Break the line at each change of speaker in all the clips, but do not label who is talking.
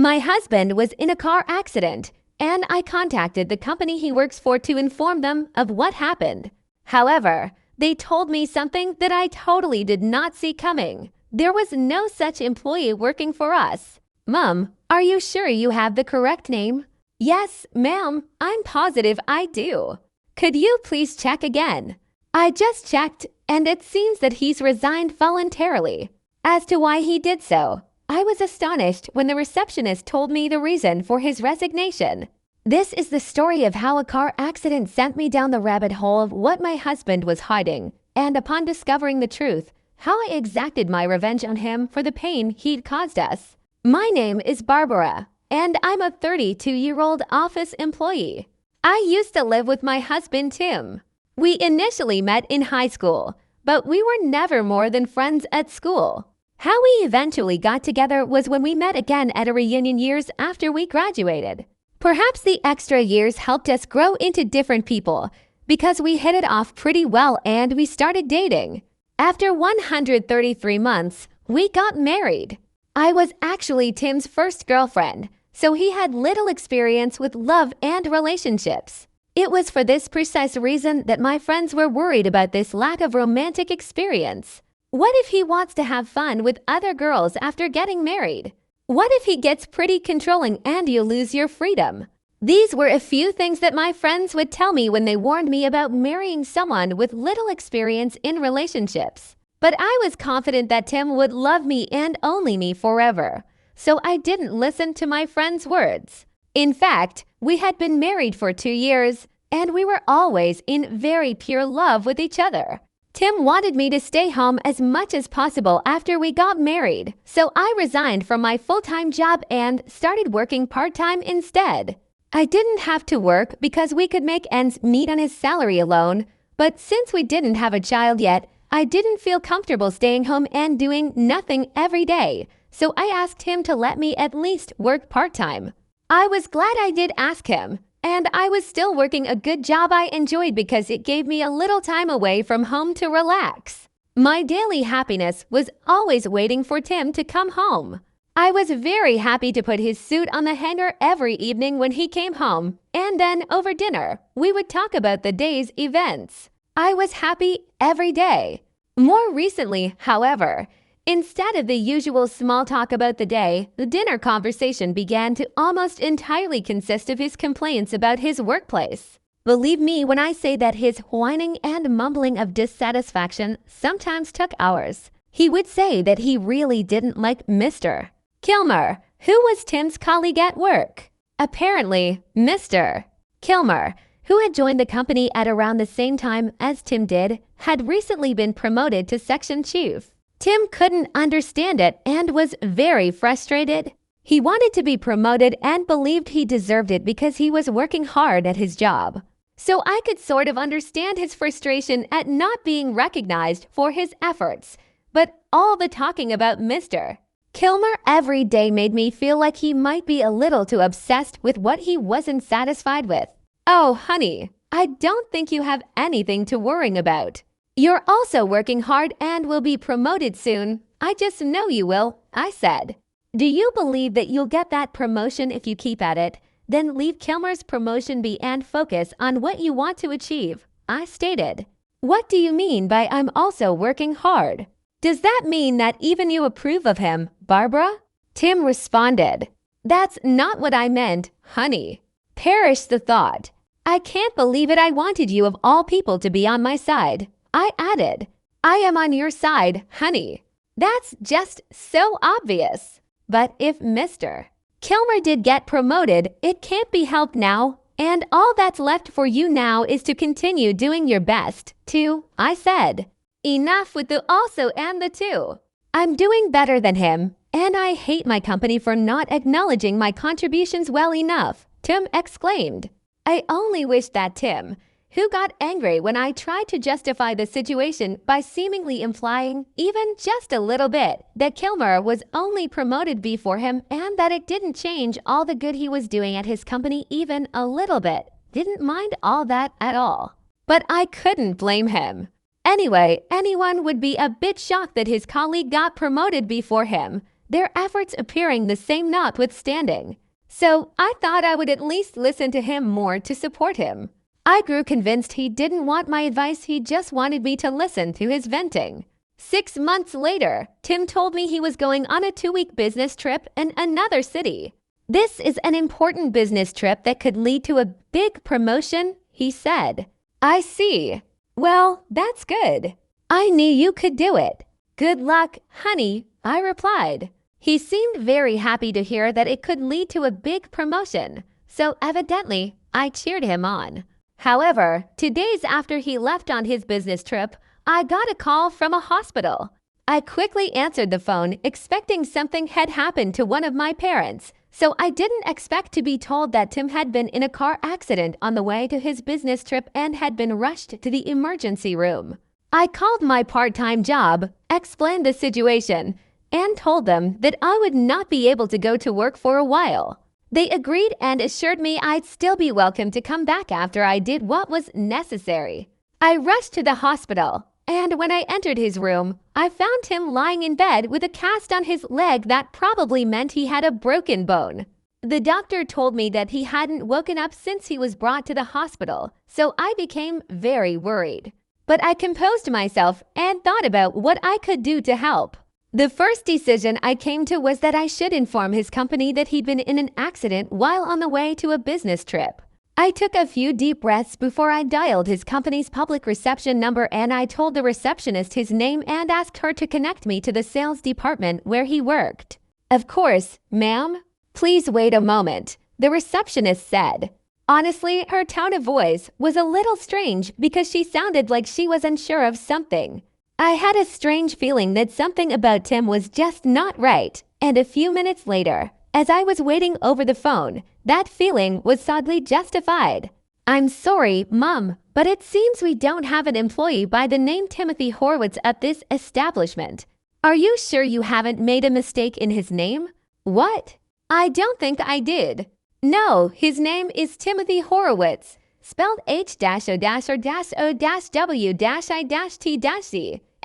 My husband was in a car accident, and I contacted the company he works for to inform them of what happened. However, they told me something that I totally did not see coming. There was no such employee working for us. Mom, are you sure you have the correct name? Yes, ma'am, I'm positive I do. Could you please check again? I just checked, and it seems that he's resigned voluntarily. As to why he did so, I was astonished when the receptionist told me the reason for his resignation. This is the story of how a car accident sent me down the rabbit hole of what my husband was hiding, and upon discovering the truth, how I exacted my revenge on him for the pain he'd caused us. My name is Barbara, and I'm a 32-year-old office employee. I used to live with my husband, Tim. We initially met in high school, but we were never more than friends at school. How we eventually got together was when we met again at a reunion years after we graduated. Perhaps the extra years helped us grow into different people because we hit it off pretty well and we started dating. After 133 months, we got married. I was actually Tim's first girlfriend, so he had little experience with love and relationships. It was for this precise reason that my friends were worried about this lack of romantic experience. What if he wants to have fun with other girls after getting married? What if he gets pretty controlling and you lose your freedom? These were a few things that my friends would tell me when they warned me about marrying someone with little experience in relationships. But I was confident that Tim would love me and only me forever, so I didn't listen to my friends' words. In fact, we had been married for 2 years, and we were always in very pure love with each other. Tim wanted me to stay home as much as possible after we got married, so I resigned from my full-time job and started working part-time instead. I didn't have to work because we could make ends meet on his salary alone, but since we didn't have a child yet, I didn't feel comfortable staying home and doing nothing every day, so I asked him to let me at least work part-time. I was glad I did ask him. And I was still working a good job I enjoyed because it gave me a little time away from home to relax. My daily happiness was always waiting for Tim to come home. I was very happy to put his suit on the hanger every evening when he came home, and then over dinner, we would talk about the day's events. I was happy every day. More recently, however, instead of the usual small talk about the day, the dinner conversation began to almost entirely consist of his complaints about his workplace. Believe me when I say that his whining and mumbling of dissatisfaction sometimes took hours. He would say that he really didn't like Mr. Kilmer, who was Tim's colleague at work. Apparently, Mr. Kilmer, who had joined the company at around the same time as Tim did, had recently been promoted to section chief. Tim couldn't understand it and was very frustrated. He wanted to be promoted and believed he deserved it because he was working hard at his job. So I could sort of understand his frustration at not being recognized for his efforts. But all the talking about Mr. Kilmer every day made me feel like he might be a little too obsessed with what he wasn't satisfied with. Oh, honey, I don't think you have anything to worry about. You're also working hard and will be promoted soon. I just know you will, I said. Do you believe that you'll get that promotion if you keep at it? Then leave Kilmer's promotion be and focus on what you want to achieve, I stated. What do you mean by I'm also working hard? Does that mean that even you approve of him, Barbara? Tim responded, That's not what I meant, honey. Perish the thought. I can't believe it. I wanted you of all people to be on my side. I added, I am on your side, honey. That's just so obvious. But if Mr. Kilmer did get promoted, it can't be helped now. And all that's left for you now is to continue doing your best, too, I said. Enough with the also and the too. I'm doing better than him, and I hate my company for not acknowledging my contributions well enough, Tim exclaimed. I only wish that Tim, who got angry when I tried to justify the situation by seemingly implying, even just a little bit, that Kilmer was only promoted before him and that it didn't change all the good he was doing at his company even a little bit. Didn't mind all that at all. But I couldn't blame him. Anyway, anyone would be a bit shocked that his colleague got promoted before him. their efforts appearing the same notwithstanding. So I thought I would at least listen to him more to support him. I grew convinced he didn't want my advice, he just wanted me to listen to his venting. 6 months later, Tim told me he was going on a 2-week business trip in another city. This is an important business trip that could lead to a big promotion, he said. I see. Well, that's good. I knew you could do it. Good luck, honey, I replied. He seemed very happy to hear that it could lead to a big promotion, so evidently I cheered him on. However, 2 days after he left on his business trip, I got a call from a hospital. I quickly answered the phone, expecting something had happened to one of my parents, so I didn't expect to be told that Tim had been in a car accident on the way to his business trip and had been rushed to the emergency room. I called my part-time job, explained the situation, and told them that I would not be able to go to work for a while. They agreed and assured me I'd still be welcome to come back after I did what was necessary. I rushed to the hospital, and when I entered his room, I found him lying in bed with a cast on his leg that probably meant he had a broken bone. The doctor told me that he hadn't woken up since he was brought to the hospital, so I became very worried. But I composed myself and thought about what I could do to help. The first decision I came to was that I should inform his company that he'd been in an accident while on the way to a business trip. I took a few deep breaths before I dialed his company's public reception number, and I told the receptionist his name and asked her to connect me to the sales department where he worked. Of course, ma'am. Please wait a moment, the receptionist said. Honestly, her tone of voice was a little strange because she sounded like she was unsure of something. I had a strange feeling that something about Tim was just not right, and a few minutes later, as I was waiting over the phone, that feeling was sadly justified. I'm sorry, Mom, but it seems we don't have an employee by the name Timothy Horwitz at this establishment. Are you sure you haven't made a mistake in his name? What? I don't think I did. No, his name is Timothy Horowitz, spelled H-O-O-W-I-T-C,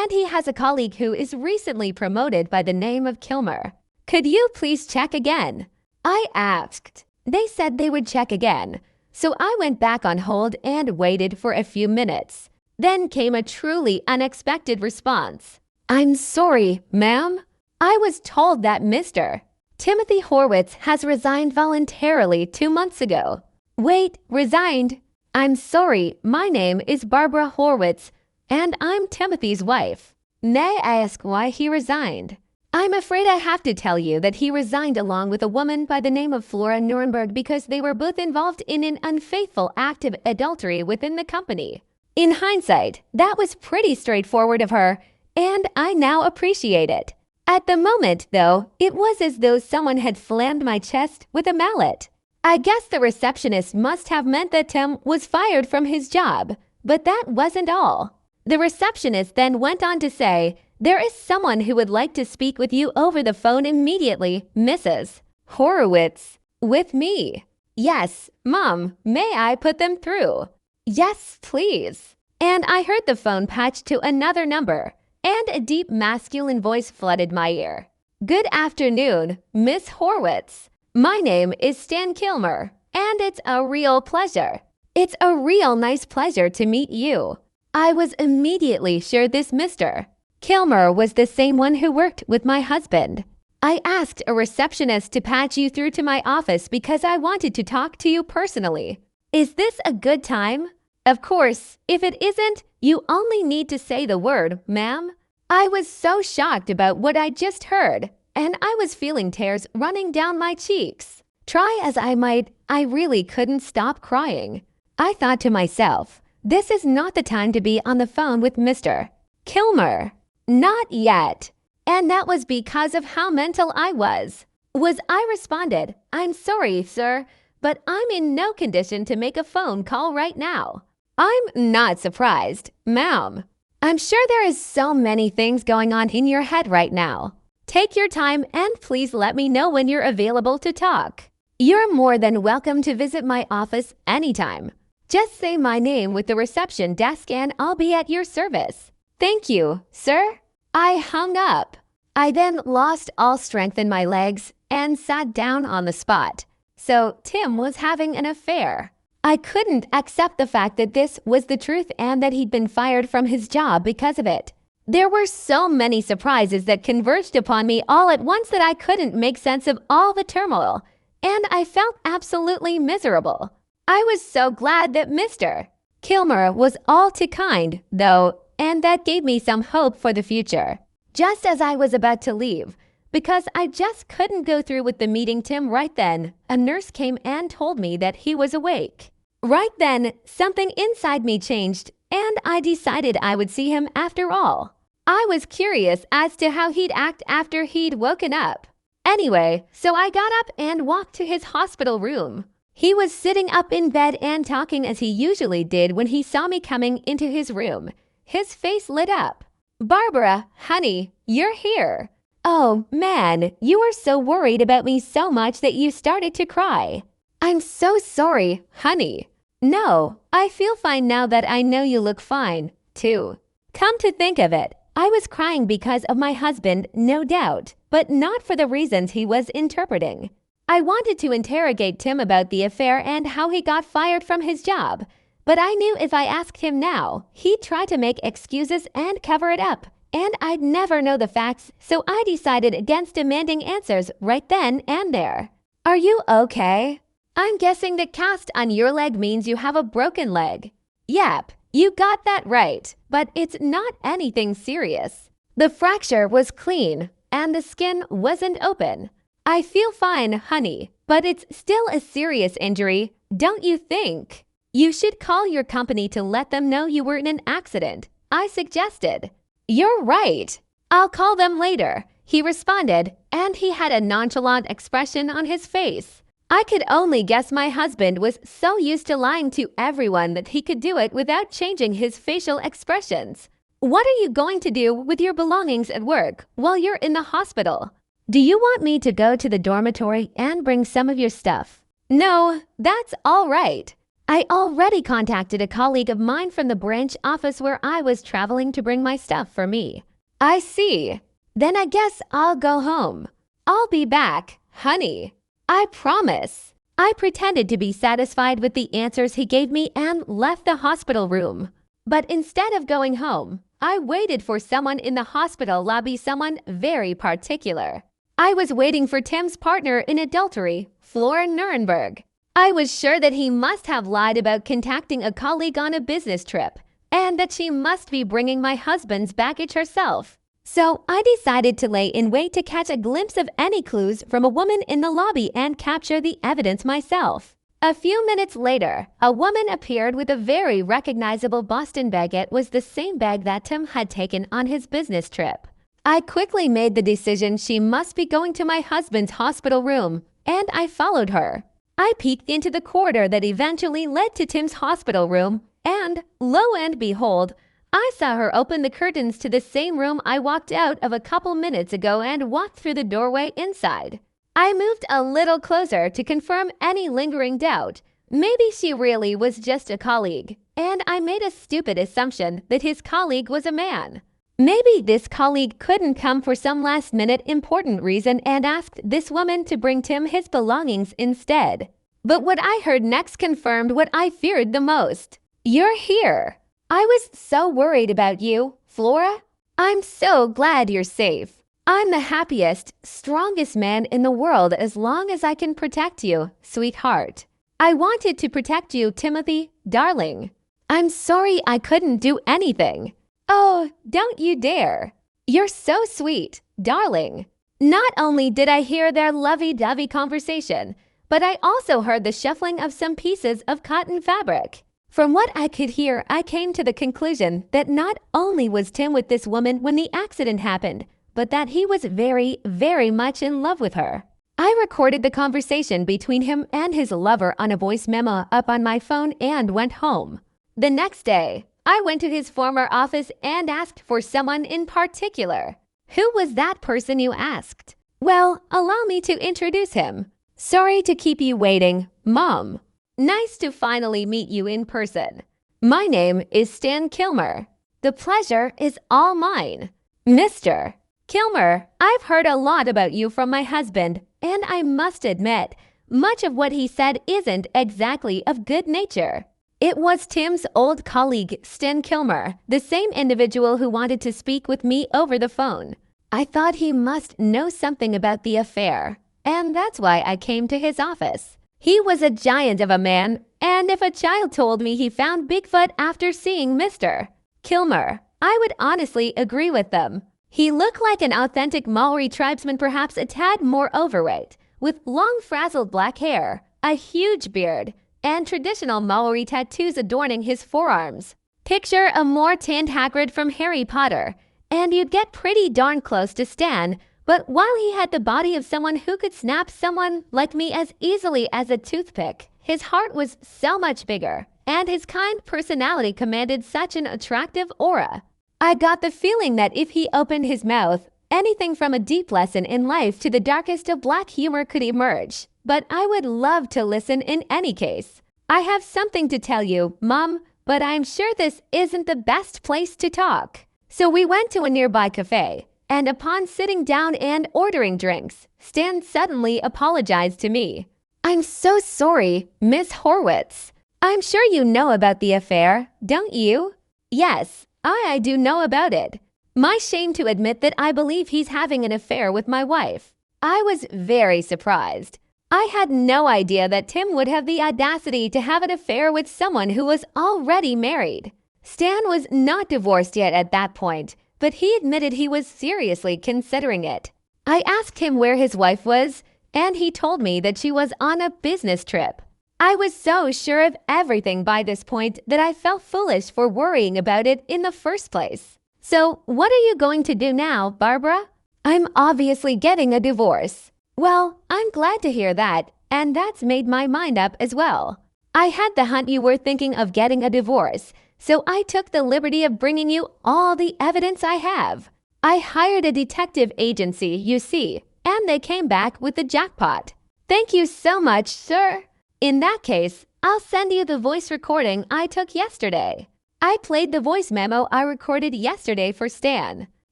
and he has a colleague who is recently promoted by the name of Kilmer. Could you please check again? I asked. They said they would check again, so I went back on hold and waited for a few minutes. Then came a truly unexpected response. I'm sorry, ma'am. I was told that Mr. Timothy Horwitz has resigned voluntarily 2 months ago. Wait, resigned? I'm sorry, my name is Barbara Horwitz, and I'm Timothy's wife. May I ask why he resigned? I'm afraid I have to tell you that he resigned along with a woman by the name of Flora Nuremberg because they were both involved in an unfaithful act of adultery within the company. In hindsight, that was pretty straightforward of her, and I now appreciate it. At the moment, though, it was as though someone had slammed my chest with a mallet. I guess the receptionist must have meant that Tim was fired from his job, but that wasn't all. The receptionist then went on to say, "There is someone who would like to speak with you over the phone immediately, Mrs. Horowitz." With me. Yes, Mom, may I put them through? Yes, please. And I heard the phone patched to another number, and a deep masculine voice flooded my ear. Good afternoon, Miss Horwitz. My name is Stan Kilmer, and it's a real pleasure. It's a real nice pleasure to meet you. I was immediately sure this Mr. Kilmer was the same one who worked with my husband. I asked a receptionist to patch you through to my office because I wanted to talk to you personally. Is this a good time? Of course, if it isn't, you only need to say the word, ma'am. I was so shocked about what I just heard, and I was feeling tears running down my cheeks. Try as I might, I really couldn't stop crying. I thought to myself, this is not the time to be on the phone with Mr. Kilmer. Not yet. And that was because of how mental I was. I responded, I'm sorry, sir, but I'm in no condition to make a phone call right now. I'm not surprised, ma'am. I'm sure there is so many things going on in your head right now. Take your time and please let me know when you're available to talk. You're more than welcome to visit my office anytime. Just say my name with the reception desk and I'll be at your service. Thank you, sir. I hung up. I then lost all strength in my legs and sat down on the spot. So Tim was having an affair. I couldn't accept the fact that this was the truth and that he'd been fired from his job because of it. There were so many surprises that converged upon me all at once that I couldn't make sense of all the turmoil, and I felt absolutely miserable. I was so glad that Mr. Kilmer was all too kind, though, and that gave me some hope for the future. Just as I was about to leave, because I just couldn't go through with the meeting Tim right then, a nurse came and told me that he was awake. Right then, something inside me changed, and I decided I would see him after all. I was curious as to how he'd act after he'd woken up. Anyway, so I got up and walked to his hospital room. He was sitting up in bed and talking as he usually did when he saw me coming into his room. His face lit up. "Barbara, honey, you're here." "Oh, man, you were so worried about me so much that you started to cry." "I'm so sorry, honey." "No, I feel fine now that I know you look fine, too." Come to think of it, I was crying because of my husband, no doubt, but not for the reasons he was interpreting. I wanted to interrogate Tim about the affair and how he got fired from his job, but I knew if I asked him now, he'd try to make excuses and cover it up, and I'd never know the facts, so I decided against demanding answers right then and there. "Are you okay? I'm guessing the cast on your leg means you have a broken leg." "Yep, you got that right, but it's not anything serious. The fracture was clean, and the skin wasn't open. I feel fine, honey, but it's still a serious injury, don't you think?" "You should call your company to let them know you were in an accident," I suggested. "You're right. I'll call them later," he responded, and he had a nonchalant expression on his face. I could only guess my husband was so used to lying to everyone that he could do it without changing his facial expressions. "What are you going to do with your belongings at work while you're in the hospital? Do you want me to go to the dormitory and bring some of your stuff?" "No, that's all right. I already contacted a colleague of mine from the branch office where I was traveling to bring my stuff for me." "I see. Then I guess I'll go home. I'll be back, honey. I promise." I pretended to be satisfied with the answers he gave me and left the hospital room. But instead of going home, I waited for someone in the hospital lobby, someone very particular. I was waiting for Tim's partner in adultery, Flora Nuremberg. I was sure that he must have lied about contacting a colleague on a business trip, and that she must be bringing my husband's baggage herself. So I decided to lay in wait to catch a glimpse of any clues from a woman in the lobby and capture the evidence myself. A few minutes later, a woman appeared with a very recognizable Boston bag. It was the same bag that Tim had taken on his business trip. I quickly made the decision she must be going to my husband's hospital room, and I followed her. I peeked into the corridor that eventually led to Tim's hospital room, and lo and behold, I saw her open the curtains to the same room I walked out of a couple minutes ago and walked through the doorway inside. I moved a little closer to confirm any lingering doubt. Maybe she really was just a colleague, and I made a stupid assumption that his colleague was a man. Maybe this colleague couldn't come for some last-minute important reason and asked this woman to bring Tim his belongings instead. But what I heard next confirmed what I feared the most. "You're here. I was so worried about you, Flora. I'm so glad you're safe. I'm the happiest, strongest man in the world as long as I can protect you, sweetheart. I wanted to protect you, Timothy, darling. I'm sorry I couldn't do anything." "Oh, don't you dare. You're so sweet, darling." Not only did I hear their lovey-dovey conversation, but I also heard the shuffling of some pieces of cotton fabric. From what I could hear, I came to the conclusion that not only was Tim with this woman when the accident happened, but that he was very, very much in love with her. I recorded the conversation between him and his lover on a voice memo up on my phone and went home. The next day, I went to his former office and asked for someone in particular. Who was that person, you asked? Well, allow me to introduce him. Sorry to keep you waiting, Mom. Nice to finally meet you in person. My name is Stan Kilmer. The pleasure is all mine. Mr. Kilmer, I've heard a lot about you from my husband, and I must admit, much of what he said isn't exactly of good nature. It was Tim's old colleague, Stan Kilmer, the same individual who wanted to speak with me over the phone. I thought he must know something about the affair, and that's why I came to his office. He was a giant of a man, and if a child told me he found Bigfoot after seeing Mr. Kilmer, I would honestly agree with them. He looked like an authentic Maori tribesman, perhaps a tad more overweight, with long frazzled black hair, a huge beard, and traditional Maori tattoos adorning his forearms. Picture a more tanned Hagrid from Harry Potter, and you'd get pretty darn close to Stan, but while he had the body of someone who could snap someone like me as easily as a toothpick, his heart was so much bigger, and his kind personality commanded such an attractive aura. I got the feeling that if he opened his mouth, anything from a deep lesson in life to the darkest of black humor could emerge. But I would love to listen in any case. I have something to tell you, Mom, but I'm sure this isn't the best place to talk. So we went to a nearby cafe, and upon sitting down and ordering drinks, Stan suddenly apologized to me. I'm so sorry, Miss Horwitz. I'm sure you know about the affair, don't you? Yes, I do know about it. My shame to admit that I believe he's having an affair with my wife. I was very surprised. I had no idea that Tim would have the audacity to have an affair with someone who was already married. Stan was not divorced yet at that point, but he admitted he was seriously considering it. I asked him where his wife was, and he told me that she was on a business trip. I was so sure of everything by this point that I felt foolish for worrying about it in the first place. So, what are you going to do now, Barbara? I'm obviously getting a divorce. Well, I'm glad to hear that, and that's made my mind up as well. I had the hunch you were thinking of getting a divorce, so I took the liberty of bringing you all the evidence I have. I hired a detective agency, you see, and they came back with the jackpot. Thank you so much, sir. In that case, I'll send you the voice recording I took yesterday. I played the voice memo I recorded yesterday for Stan.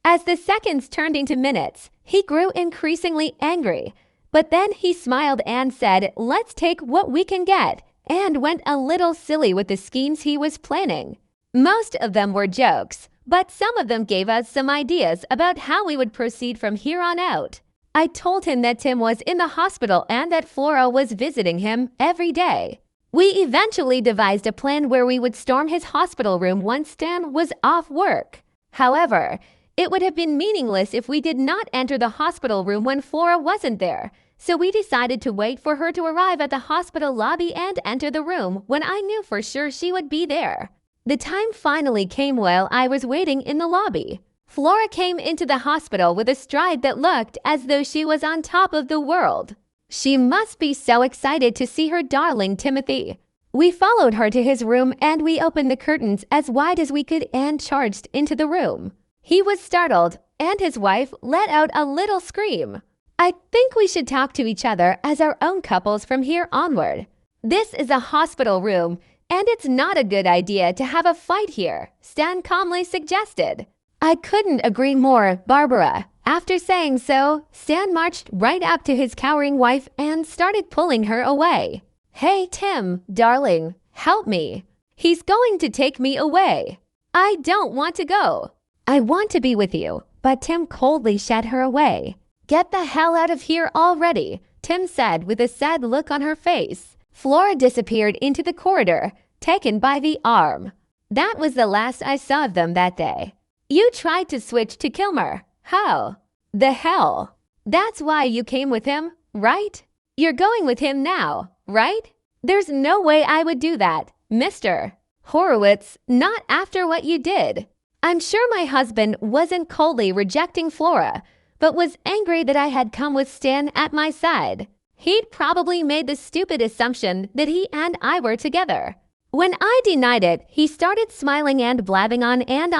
As the seconds turned into minutes, he grew increasingly angry, but then he smiled and said, "Let's take what we can get," and went a little silly with the schemes he was planning. Most of them were jokes, but some of them gave us some ideas about how we would proceed from here on out. I told him that Tim was in the hospital and that Flora was visiting him every day. We eventually devised a plan where we would storm his hospital room once Stan was off work. However, it would have been meaningless if we did not enter the hospital room when Flora wasn't there, so we decided to wait for her to arrive at the hospital lobby and enter the room when I knew for sure she would be there. The time finally came while I was waiting in the lobby. Flora came into the hospital with a stride that looked as though she was on top of the world. She must be so excited to see her darling Timothy. We followed her to his room and we opened the curtains as wide as we could and charged into the room. He was startled, and his wife let out a little scream. I think we should talk to each other as our own couples from here onward. This is a hospital room, and it's not a good idea to have a fight here, Stan calmly suggested. I couldn't agree more, Barbara. After saying so, Stan marched right up to his cowering wife and started pulling her away. Hey, Tim, darling, help me. He's going to take me away. I don't want to go. I want to be with you, but Tim coldly shut her away. Get the hell out of here already, Tim said with a sad look on her face. Flora disappeared into the corridor, taken by the arm. That was the last I saw of them that day. You tried to switch to Kilmer. How? The hell? That's why you came with him, right? You're going with him now, right? There's no way I would do that, Mr. Horowitz, not after what you did. I'm sure my husband wasn't coldly rejecting Flora, but was angry that I had come with Stan at my side. He'd probably made the stupid assumption that he and I were together. When I denied it, he started smiling and blabbing on and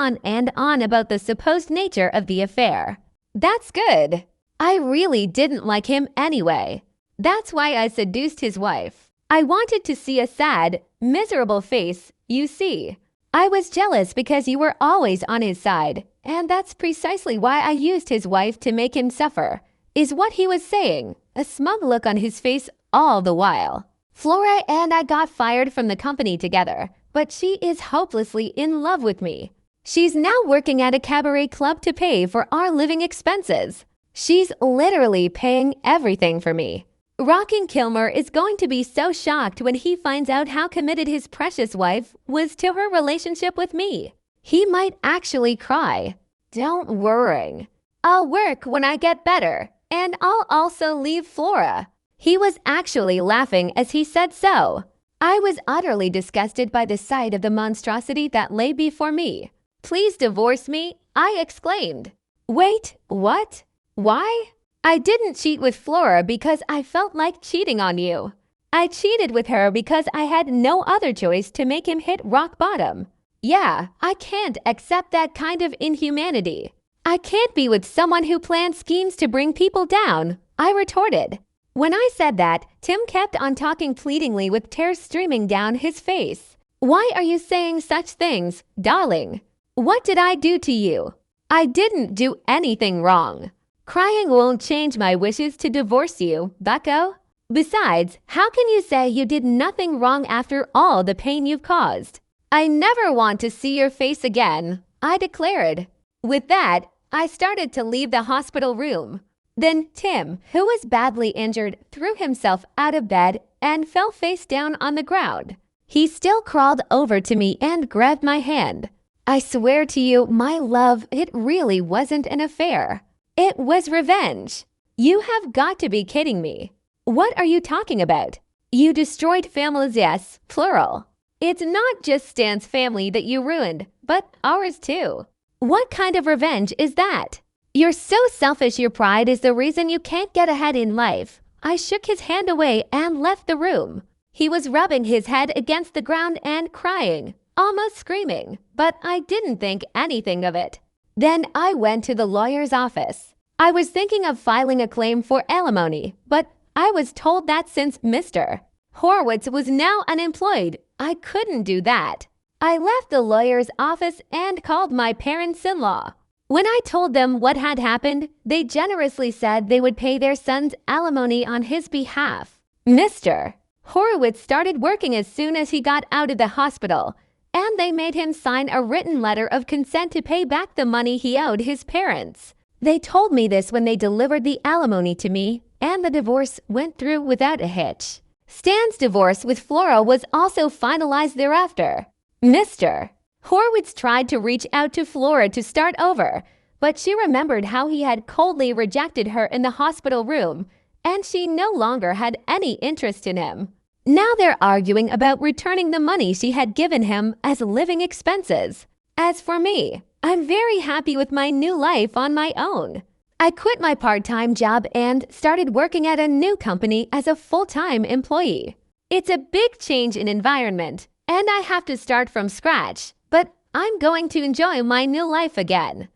on about the supposed nature of the affair. That's good. I really didn't like him anyway. That's why I seduced his wife. I wanted to see a sad, miserable face, you see. I was jealous because you were always on his side, and that's precisely why I used his wife to make him suffer, is what he was saying, a smug look on his face all the while. Flora and I got fired from the company together, but she is hopelessly in love with me. She's now working at a cabaret club to pay for our living expenses. She's literally paying everything for me. Rocking Kilmer is going to be so shocked when he finds out how committed his precious wife was to her relationship with me. He might actually cry. Don't worry. I'll work when I get better, and I'll also leave Flora. He was actually laughing as he said so. I was utterly disgusted by the sight of the monstrosity that lay before me. Please divorce me, I exclaimed. Wait, what? Why? I didn't cheat with Flora because I felt like cheating on you. I cheated with her because I had no other choice to make him hit rock bottom. Yeah, I can't accept that kind of inhumanity. I can't be with someone who plans schemes to bring people down, I retorted. When I said that, Tim kept on talking pleadingly with tears streaming down his face. Why are you saying such things, darling? What did I do to you? I didn't do anything wrong. Crying won't change my wishes to divorce you, bucko. Besides, how can you say you did nothing wrong after all the pain you've caused? I never want to see your face again, I declared. With that, I started to leave the hospital room. Then Tim, who was badly injured, threw himself out of bed and fell face down on the ground. He still crawled over to me and grabbed my hand. I swear to you, my love, it really wasn't an affair. It was revenge. You have got to be kidding me. What are you talking about? You destroyed families, yes, plural. It's not just Stan's family that you ruined, but ours too. What kind of revenge is that? You're so selfish your pride is the reason you can't get ahead in life. I shook his hand away and left the room. He was rubbing his head against the ground and crying, almost screaming, but I didn't think anything of it. Then I went to the lawyer's office. I was thinking of filing a claim for alimony, but I was told that since Mr. Horowitz was now unemployed, I couldn't do that. I left the lawyer's office and called my parents-in-law. When I told them what had happened, they generously said they would pay their son's alimony on his behalf. Mr. Horowitz started working as soon as he got out of the hospital, and they made him sign a written letter of consent to pay back the money he owed his parents. They told me this when they delivered the alimony to me, and the divorce went through without a hitch. Stan's divorce with Flora was also finalized thereafter. Mr. Horowitz tried to reach out to Flora to start over, but she remembered how he had coldly rejected her in the hospital room, and she no longer had any interest in him. Now they're arguing about returning the money she had given him as living expenses. As for me, I'm very happy with my new life on my own. I quit my part-time job and started working at a new company as a full-time employee. It's a big change in environment, and I have to start from scratch, but I'm going to enjoy my new life again.